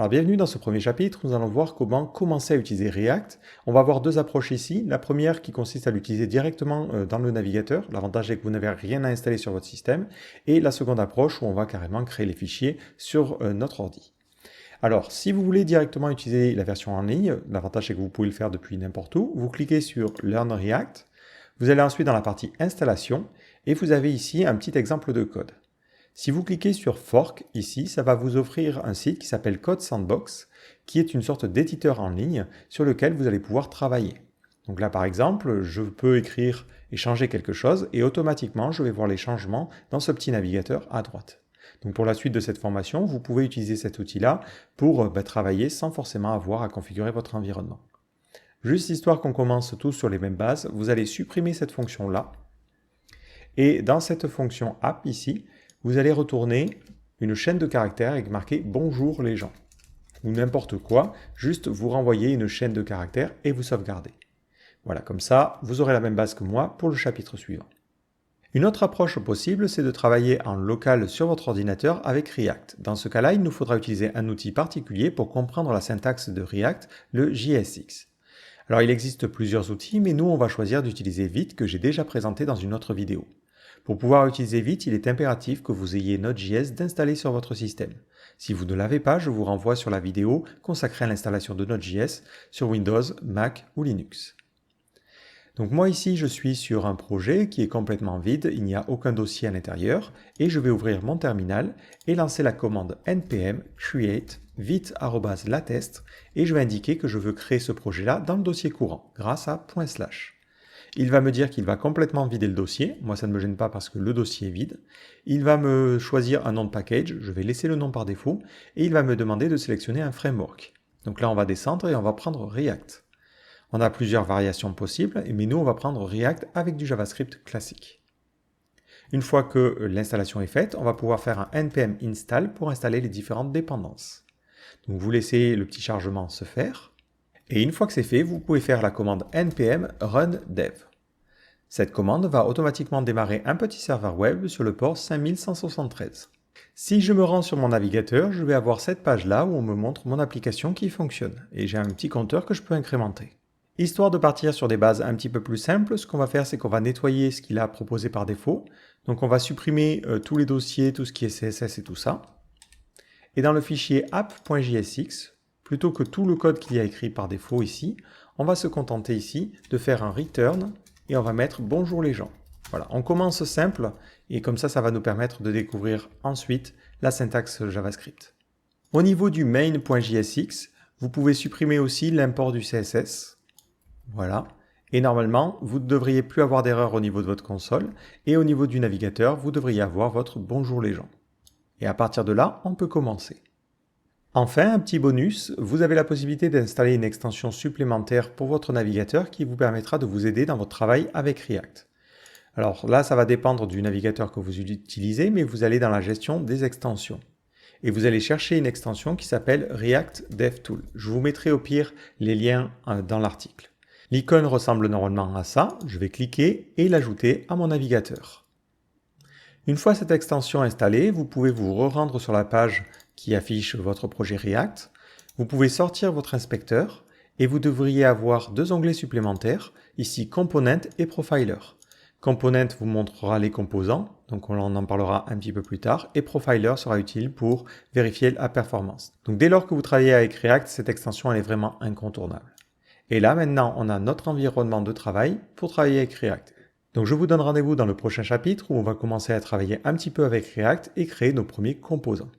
Alors bienvenue dans ce premier chapitre, nous allons voir comment commencer à utiliser React. On va avoir deux approches ici. La première qui consiste à l'utiliser directement dans le navigateur. L'avantage est que vous n'avez rien à installer sur votre système. Et la seconde approche où on va carrément créer les fichiers sur notre ordi. Alors si vous voulez directement utiliser la version en ligne, l'avantage est que vous pouvez le faire depuis n'importe où. Vous cliquez sur Learn React. Vous allez ensuite dans la partie installation et vous avez ici un petit exemple de code. Si vous cliquez sur Fork, ici, ça va vous offrir un site qui s'appelle Code Sandbox, qui est une sorte d'éditeur en ligne sur lequel vous allez pouvoir travailler. Donc là, par exemple, je peux écrire et changer quelque chose, et automatiquement, je vais voir les changements dans ce petit navigateur à droite. Donc pour la suite de cette formation, vous pouvez utiliser cet outil-là pour travailler sans forcément avoir à configurer votre environnement. Juste histoire qu'on commence tous sur les mêmes bases, vous allez supprimer cette fonction-là, et dans cette fonction App, ici, vous allez retourner une chaîne de caractères avec marqué « Bonjour les gens » ou n'importe quoi, juste vous renvoyez une chaîne de caractères et vous sauvegardez. Voilà, comme ça, vous aurez la même base que moi pour le chapitre suivant. Une autre approche possible, c'est de travailler en local sur votre ordinateur avec React. Dans ce cas-là, il nous faudra utiliser un outil particulier pour comprendre la syntaxe de React, le JSX. Alors, il existe plusieurs outils, mais nous, on va choisir d'utiliser Vite, que j'ai déjà présenté dans une autre vidéo. Pour pouvoir utiliser Vite, il est impératif que vous ayez Node.js d'installer sur votre système. Si vous ne l'avez pas, je vous renvoie sur la vidéo consacrée à l'installation de Node.js sur Windows, Mac ou Linux. Donc moi ici, je suis sur un projet qui est complètement vide, il n'y a aucun dossier à l'intérieur, et je vais ouvrir mon terminal et lancer la commande npm create vite@latest, et je vais indiquer que je veux créer ce projet-là dans le dossier courant, grâce à /. Il va me dire qu'il va complètement vider le dossier. Moi, ça ne me gêne pas parce que le dossier est vide. Il va me choisir un nom de package. Je vais laisser le nom par défaut. Et il va me demander de sélectionner un framework. Donc là, on va descendre et on va prendre React. On a plusieurs variations possibles, mais nous, on va prendre React avec du JavaScript classique. Une fois que l'installation est faite, on va pouvoir faire un npm install pour installer les différentes dépendances. Donc vous laissez le petit chargement se faire. Et une fois que c'est fait, vous pouvez faire la commande npm run dev. Cette commande va automatiquement démarrer un petit serveur web sur le port 5173. Si je me rends sur mon navigateur, je vais avoir cette page-là où on me montre mon application qui fonctionne. Et j'ai un petit compteur que je peux incrémenter. Histoire de partir sur des bases un petit peu plus simples, ce qu'on va faire, c'est qu'on va nettoyer ce qu'il a proposé par défaut. Donc on va supprimer tous les dossiers, tout ce qui est CSS et tout ça. Et dans le fichier app.jsx, plutôt que tout le code qu'il y a écrit par défaut ici, on va se contenter ici de faire un return et on va mettre bonjour les gens. Voilà, on commence simple et comme ça, ça va nous permettre de découvrir ensuite la syntaxe JavaScript. Au niveau du main.jsx, vous pouvez supprimer aussi l'import du CSS. Voilà. Et normalement, vous ne devriez plus avoir d'erreur au niveau de votre console et au niveau du navigateur, vous devriez avoir votre bonjour les gens. Et à partir de là, on peut commencer. Enfin, un petit bonus, vous avez la possibilité d'installer une extension supplémentaire pour votre navigateur qui vous permettra de vous aider dans votre travail avec React. Alors là, ça va dépendre du navigateur que vous utilisez, mais vous allez dans la gestion des extensions. Et vous allez chercher une extension qui s'appelle React DevTool. Je vous mettrai au pire les liens dans l'article. L'icône ressemble normalement à ça, je vais cliquer et l'ajouter à mon navigateur. Une fois cette extension installée, vous pouvez vous rendre sur la page qui affiche votre projet React. Vous pouvez sortir votre inspecteur et vous devriez avoir deux onglets supplémentaires, ici Component et Profiler. Component vous montrera les composants, donc on en parlera un petit peu plus tard, et Profiler sera utile pour vérifier la performance. Donc dès lors que vous travaillez avec React, cette extension elle est vraiment incontournable. Et là maintenant, on a notre environnement de travail pour travailler avec React. Donc je vous donne rendez-vous dans le prochain chapitre où on va commencer à travailler un petit peu avec React et créer nos premiers composants.